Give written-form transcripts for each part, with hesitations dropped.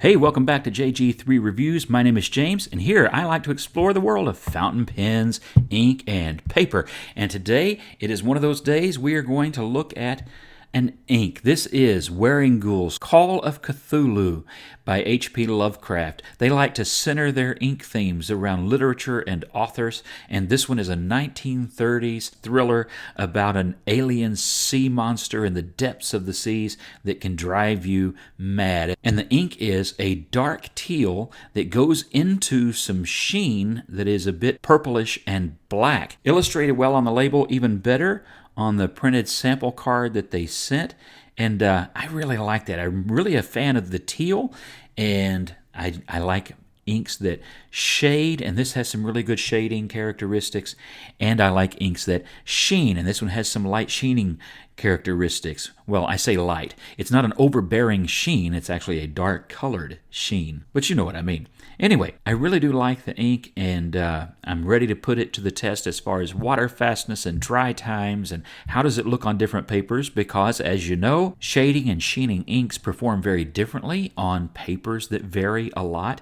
Hey, welcome back to JG3 Reviews. My name is James, and here I like to explore the world of fountain pens, ink, and paper. And today, it is one of those days we are going to look at an ink. This is Wearingeul's Call of Cthulhu by H.P. Lovecraft. They like to center their ink themes around literature and authors, and this one is a 1930s thriller about an alien sea monster in the depths of the seas that can drive you mad. And the ink is a dark teal that goes into some sheen that is a bit purplish and black. Illustrated well on the label, even better on the printed sample card that they sent, and I really like that. I'm really a fan of the teal, and I like inks that shade, and this has some really good shading characteristics, and I like inks that sheen, and this one has some light sheening characteristics. Well, I say light. It's not an overbearing sheen, it's actually a dark colored sheen, but you know what I mean. Anyway, I really do like the ink, and I'm ready to put it to the test as far as water fastness and dry times and how does it look on different papers, because as you know, shading and sheening inks perform very differently on papers that vary a lot,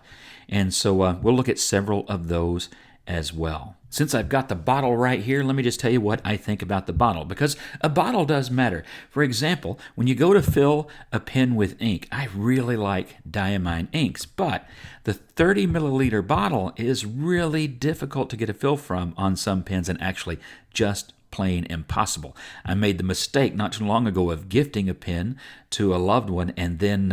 and so we'll look at several of those as well. Since I've got the bottle right here, let me just tell you what I think about the bottle, because a bottle does matter. For example, when you go to fill a pen with ink, I really like diamine inks, but the 30 milliliter bottle is really difficult to get a fill from on some pens, and actually just plain impossible. I made the mistake not too long ago of gifting a pen to a loved one, and then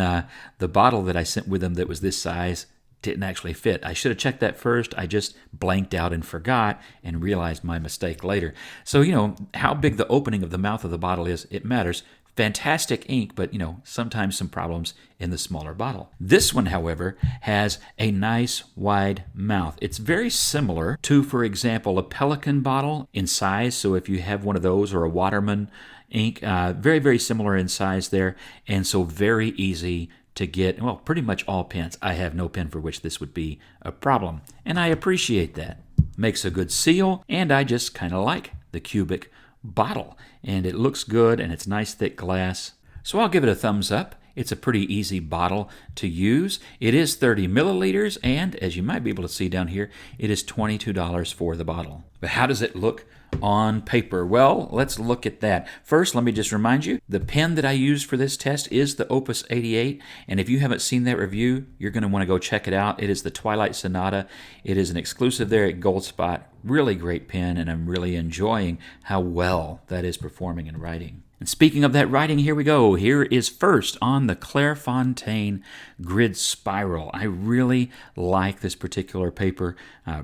the bottle that I sent with them that was this size didn't actually fit. I should have checked that first. I just blanked out and forgot and realized my mistake later. So, how big the opening of the mouth of the bottle is, it matters. Fantastic ink, but, sometimes some problems in the smaller bottle. This one, however, has a nice wide mouth. It's very similar to, for example, a Pelican bottle in size. So if you have one of those, or a Waterman ink, very, very similar in size there. And so very easy to get, well, pretty much all pens. I have no pen for which this would be a problem, and I appreciate that. Makes a good seal, and I just kind of like the cubic bottle, and it looks good, and it's nice thick glass, so I'll give it a thumbs up. It's a pretty easy bottle to use. It is 30 milliliters, and as you might be able to see down here, it is $22 for the bottle. But how does it look on paper? Well, let's look at that. First, let me just remind you, the pen that I used for this test is the Opus 88, and if you haven't seen that review, you're going to want to go check it out. It is the Twilight Sonata. It is an exclusive there at Goldspot. Really great pen, and I'm really enjoying how well that is performing in writing. And speaking of that writing, here we go. Here is first on the Clairefontaine Grid Spiral. I really like this particular paper.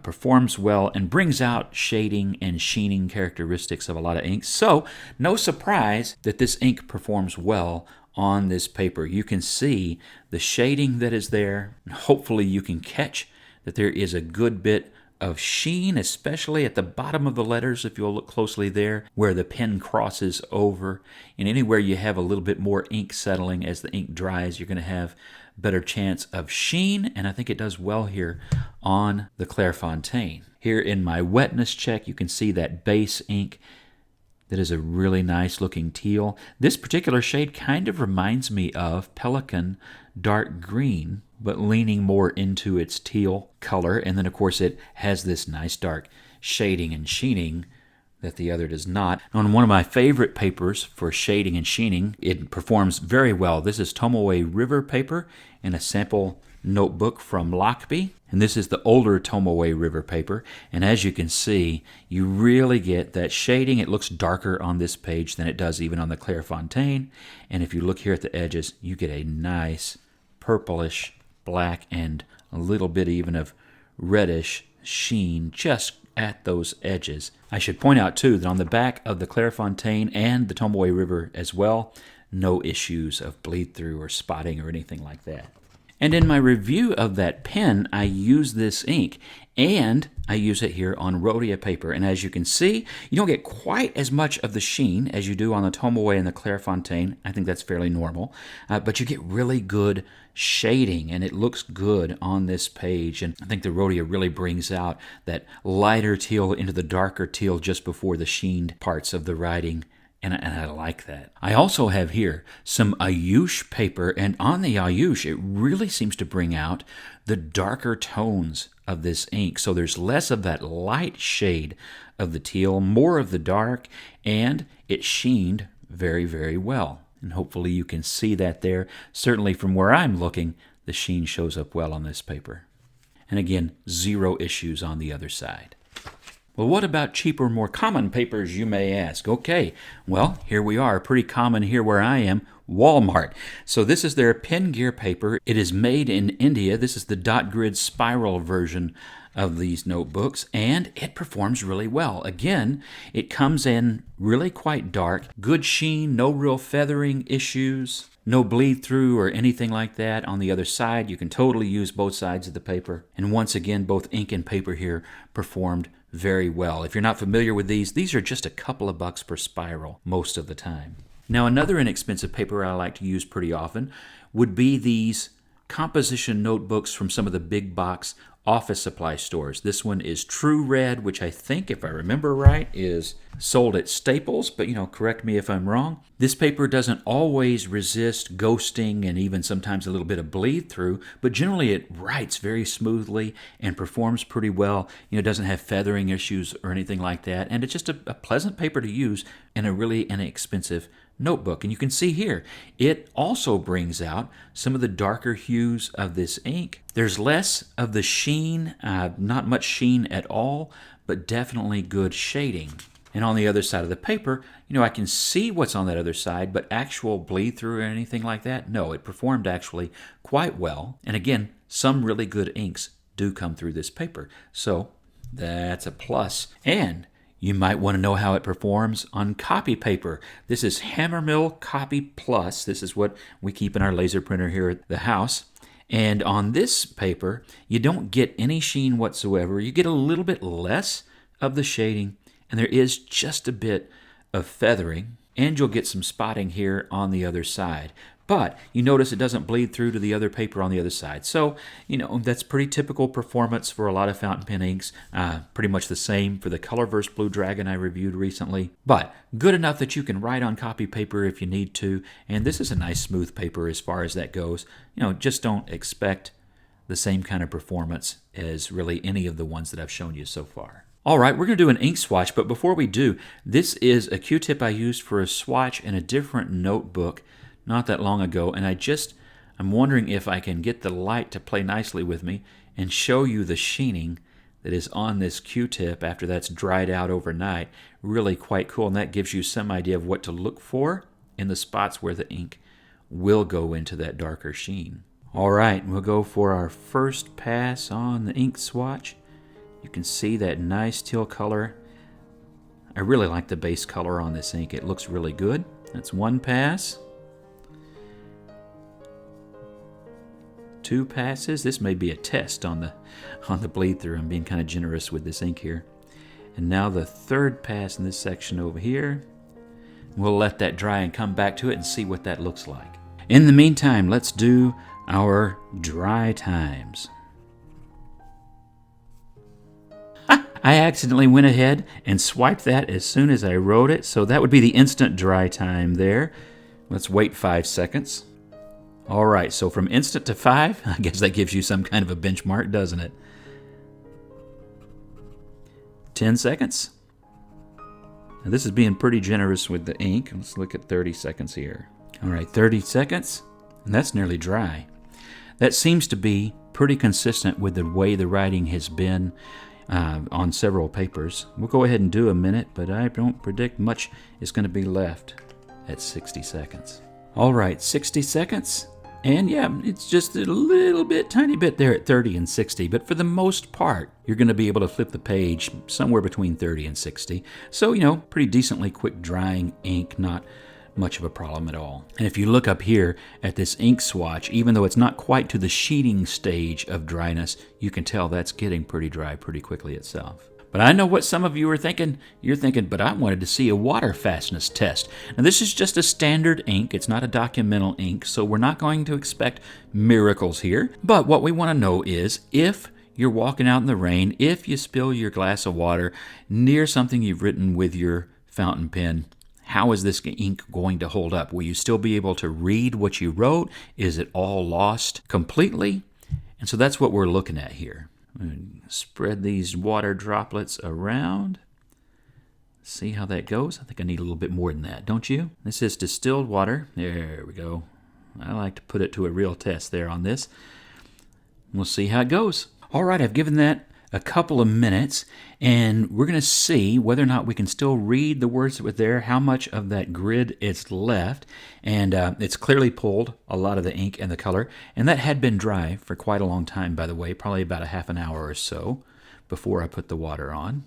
Performs well and brings out shading and sheening characteristics of a lot of inks. So, no surprise that this ink performs well on this paper. You can see the shading that is there. Hopefully you can catch that there is a good bit of sheen, especially at the bottom of the letters, if you'll look closely there, where the pen crosses over. And anywhere you have a little bit more ink settling as the ink dries, you're going to have better chance of sheen, and I think it does well here on the Clairefontaine. Here in my wetness check, you can see that base ink that is a really nice looking teal. This particular shade kind of reminds me of Pelican Dark Green, but leaning more into its teal color. And then, of course, it has this nice dark shading and sheening that the other does not. On one of my favorite papers for shading and sheening, it performs very well. This is Tomoe River paper in a sample notebook from Lockby. And this is the older Tomoe River paper. And as you can see, you really get that shading. It looks darker on this page than it does even on the Clairefontaine. And if you look here at the edges, you get a nice purplish black and a little bit even of reddish sheen just at those edges. I should point out too that on the back of the Clairefontaine and the Tomoe River as well, no issues of bleed through or spotting or anything like that. And in my review of that pen, I use this ink, and I use it here on Rhodia paper. And as you can see, you don't get quite as much of the sheen as you do on the Tomoe and the Clairefontaine. I think that's fairly normal. But you get really good shading, and it looks good on this page. And I think the Rhodia really brings out that lighter teal into the darker teal just before the sheened parts of the writing And I like that. I also have here some ayush paper, and on the ayush, it really seems to bring out the darker tones of this ink. So there's less of that light shade of the teal, more of the dark, and it sheened very, very well. And hopefully you can see that there. Certainly from where I'm looking, the sheen shows up well on this paper. And again, 0 issues on the other side. Well, what about cheaper, more common papers, you may ask? Okay, well, here we are, pretty common here where I am, Walmart. So this is their pen gear paper. It is made in India. This is the dot grid spiral version of these notebooks, and it performs really well. Again, it comes in really quite dark, good sheen, no real feathering issues, no bleed through or anything like that. On the other side, you can totally use both sides of the paper. And once again, both ink and paper here performed very well. If you're not familiar with these are just a couple of bucks per spiral most of the time. Now, another inexpensive paper I like to use pretty often would be these composition notebooks from some of the big box office supply stores. This one is True Red, which I think, if I remember right, is sold at Staples, but correct me if I'm wrong. This paper doesn't always resist ghosting and even sometimes a little bit of bleed through, but generally it writes very smoothly and performs pretty well. It doesn't have feathering issues or anything like that, and it's just a pleasant paper to use and a really inexpensive notebook. And you can see here, it also brings out some of the darker hues of this ink. There's less of the sheen, not much sheen at all, but definitely good shading. And on the other side of the paper, I can see what's on that other side, but actual bleed through or anything like that, no, it performed actually quite well. And again, some really good inks do come through this paper. So that's a plus. And you might want to know how it performs on copy paper. This is Hammermill Copy Plus. This is what we keep in our laser printer here at the house. And on this paper, you don't get any sheen whatsoever. You get a little bit less of the shading, and there is just a bit of feathering, and you'll get some spotting here on the other side. But you notice it doesn't bleed through to the other paper on the other side. So, that's pretty typical performance for a lot of fountain pen inks. Pretty much the same for the Colorverse Blue Dragon I reviewed recently. But good enough that you can write on copy paper if you need to. And this is a nice smooth paper as far as that goes. Just don't expect the same kind of performance as really any of the ones that I've shown you so far. All right, we're going to do an ink swatch. But before we do, this is a Q-tip I used for a swatch in a different notebook not that long ago, and I'm wondering if I can get the light to play nicely with me and show you the sheening that is on this Q-tip after that's dried out overnight. Really quite cool, and that gives you some idea of what to look for in the spots where the ink will go into that darker sheen. All right, we'll go for our first pass on the ink swatch. You can see that nice teal color. I really like the base color on this ink. It looks really good. That's one pass. 2 passes. This may be a test on the bleed through. I'm being kind of generous with this ink here. And now the 3rd pass in this section over here. We'll let that dry and come back to it and see what that looks like. In the meantime, let's do our dry times. I accidentally went ahead and swiped that as soon as I wrote it, so that would be the instant dry time there. Let's wait 5 seconds. All right, so from instant to 5, I guess that gives you some kind of a benchmark, doesn't it? 10 seconds. Now this is being pretty generous with the ink. Let's look at 30 seconds here. All right, 30 seconds, and that's nearly dry. That seems to be pretty consistent with the way the writing has been on several papers. We'll go ahead and do a minute, but I don't predict much is going to be left at 60 seconds. All right, 60 seconds. And yeah, it's just a little bit, tiny bit there at 30 and 60. But for the most part, you're going to be able to flip the page somewhere between 30 and 60. So, pretty decently quick drying ink, not much of a problem at all. And if you look up here at this ink swatch, even though it's not quite to the sheeting stage of dryness, you can tell that's getting pretty dry pretty quickly itself. But I know what some of you are thinking. You're thinking, but I wanted to see a water fastness test. Now this is just a standard ink. It's not a documental ink, so we're not going to expect miracles here. But what we want to know is if you're walking out in the rain, if you spill your glass of water near something you've written with your fountain pen, how is this ink going to hold up? Will you still be able to read what you wrote? Is it all lost completely? And so that's what we're looking at here. Spread these water droplets around. See how that goes? I think I need a little bit more than that, don't you? This is distilled water. There we go. I like to put it to a real test there on this. We'll see how it goes. All right, I've given that a couple of minutes, and we're going to see whether or not we can still read the words that were there, how much of that grid is left, and it's clearly pulled a lot of the ink and the color, and that had been dry for quite a long time, by the way, probably about a half an hour or so before I put the water on.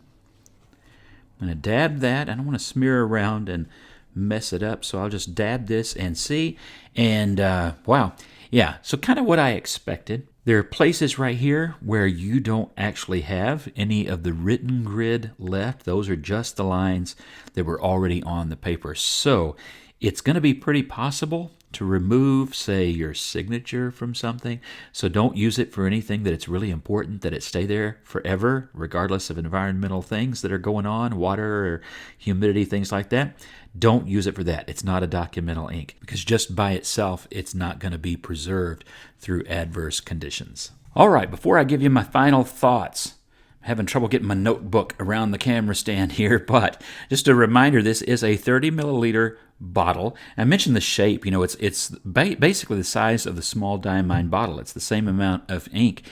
I'm going to dab that. I don't want to smear around and mess it up, so I'll just dab this and see. And wow, yeah, so kind of what I expected. There are places right here where you don't actually have any of the written grid left. Those are just the lines that were already on the paper. So it's going to be pretty possible to remove, say, your signature from something. So don't use it for anything that it's really important that it stay there forever, regardless of environmental things that are going on, water or humidity, things like that. Don't use it for that. It's not a documental ink, because just by itself, it's not going to be preserved through adverse conditions. All right, before I give you my final thoughts, I'm having trouble getting my notebook around the camera stand here, but just a reminder, this is a 30 milliliter bottle. I mentioned the shape. It's basically the size of the small diamine bottle. It's the same amount of ink,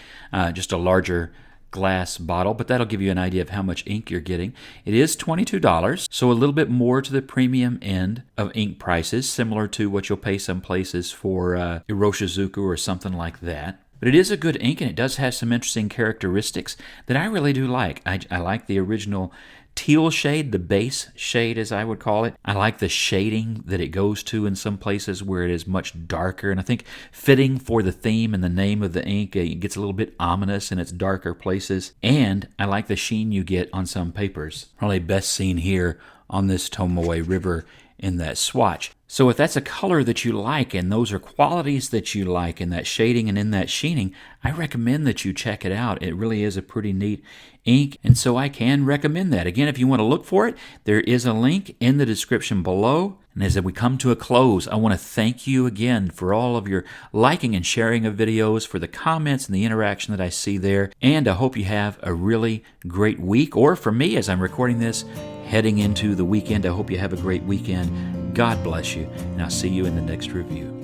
just a larger glass bottle, but that'll give you an idea of how much ink you're getting. It is $22, so a little bit more to the premium end of ink prices, similar to what you'll pay some places for Iroshizuku or something like that. But it is a good ink, and it does have some interesting characteristics that I really do like. I like the original teal shade, the base shade as I would call it. I like the shading that it goes to in some places where it is much darker, and I think fitting for the theme and the name of the ink, it gets a little bit ominous in its darker places. And I like the sheen you get on some papers. Probably best seen here on this Tomoe River in that swatch. So if that's a color that you like and those are qualities that you like in that shading and in that sheening, I recommend that you check it out. It really is a pretty neat ink, and so I can recommend that. Again, if you want to look for it, there is a link in the description below. And as we come to a close, I want to thank you again for all of your liking and sharing of videos, for the comments and the interaction that I see there. And I hope you have a really great week, or for me, as I'm recording this, heading into the weekend, I hope you have a great weekend. God bless you, and I'll see you in the next review.